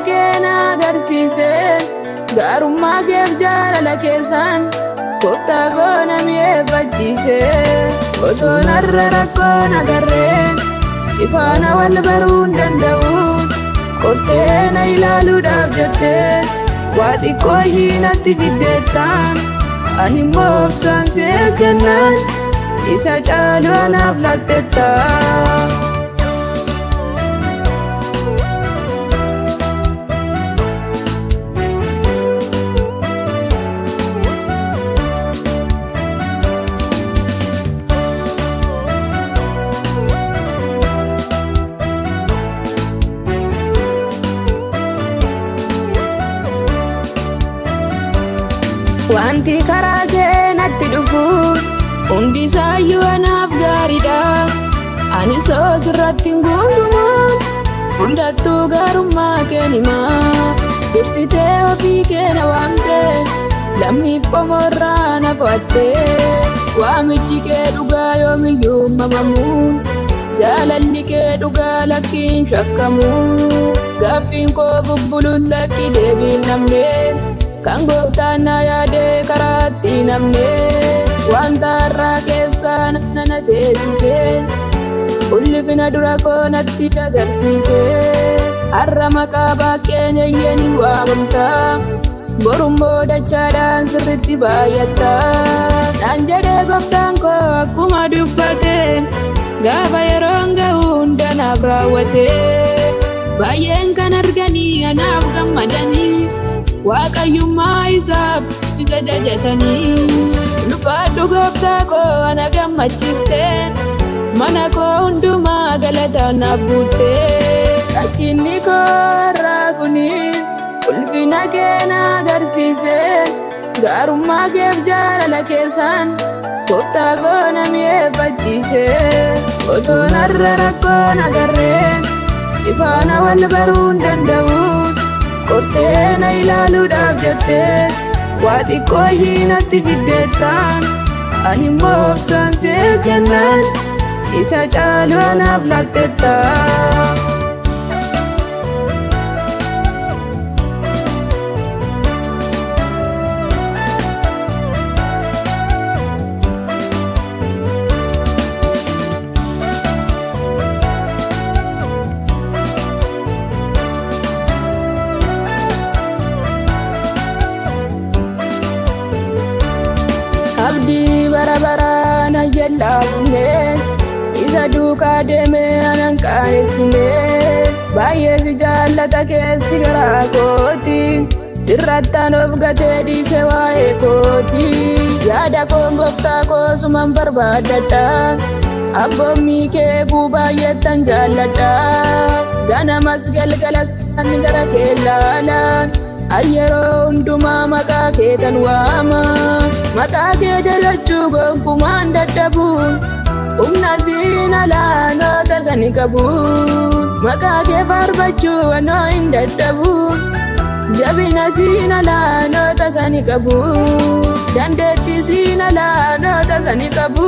keena agarsiise gaarummaa keef jaalala keessan kooftaa goona mi'eeffachiise otoon har'a rakkoon agarreen si faana wal baruu hin danda'u qortee na ilaaluudhaaf jettee waa xiqqoo ishii natti fiddeettaan ani immoo obsaan si kennaan isa caalu anaaf lattetta. Wanti karaa kee natti dhufu hundi isaayyuu anaaf gaariidha. Ani soos irratti hin gungumu hundattuu gaarummaa kee himaa. Dursitee ofii kee na waamtee lammiif qomoorraa na fo'attee waamichi kee dhugaa yoomiyyuu mamamu jaalalli kee dhugaa lakkiin shakkamu. Gaaffiin koo bubbuluun lakki deebiin namne kan gooftaan na yaadee karaatti namne wanta har'aa keessaa nana teessise ulfina dura koo natti agarsiise. Har'a maqaa bakkeen eeyyeen waamamta borummoo dachaadhaan sirritti baay'atta. Naan jedhee gooftaan koo akkuma dubbate gaafa yeroon ga'u hunda naaf raawwate. Baay'een kan arganii anaaf gammadanii waaqayyummaa isaaf isa jajatanii. Ulfaadhu gooftaa koo ana gammachiiste mana koo hundumaa galataan naaf guutte. Rakkinni koo har'aa kuni ulfina kee na agarsiise gaarummaa keef jaalala keessan kooftaa koo na mi'eeffachiise. Otoon har'a rakkoon agarreen si faana wal baruu hin danda'u qortee na ilaaluudhaaf jettee waa xiqqoo ishii natti fiddeettaan ani immoo obsaan si kennaan isa caalu anaaf lattetta. Abdii bara baraan ajjellaasne isa duukaa deemee anan qaanessine. Baay'ee si jaallata keessi garaa kooti sirrattaan of gatee dhiise waa'ee kooti. Yaada koon gooftaa koo suman barbaadadha abboommii kee buu baay'eettan jaalladha. Ganamas galgalas kan gara kee ilaalan yeroo hundumaa maqaa keetan waama. Maqaa kee jalachuu gonkumaan dadhabu humna siin alaanoota sani qabu. Maqaa kee faarfachuu anoo hin dadhabu jabina siin alaanoota sani qabu. Dandeettii siin alaanoota sani qabu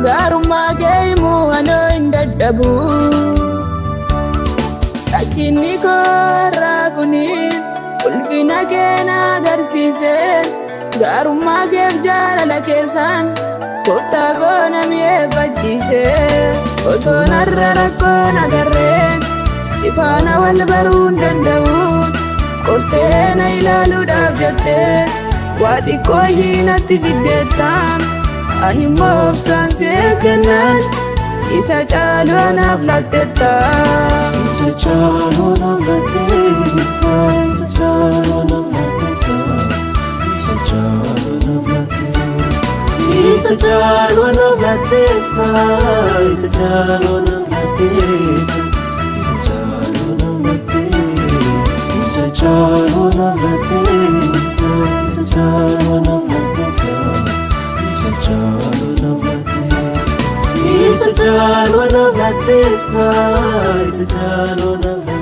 gaarummaa kee himuu anoo hin dadhabu. Rakkinni koo har'aa kuni ulfina kee na agarsiise gaarummaa keef jaalala keessan kooftaa koo na mi'eeffachiise. Otoon har'a rakkoon agarreen si faana wal baruu hin danda'u qortee na ilaaluudhaaf jettee waa xiqqoo ishii natti fiddeettaan ani immoo obsaan si kennaan isa caalu anaaf lattetta. Isa caalu anaaf lattetta. Isa caalu anaaf lattetta. Isa caalu anaaf lattetta. Isa caalu anaaf lattetta. Isa caalu anaaf lattetta. Isa caalu anaaf lattetta. Isa caalu anaaf lattetta. Isa caalu anaaf lattetta. Isa caalu anaaf lattetta. Isa caalu anaaf lattetta. Isa caalu anaaf lattetta.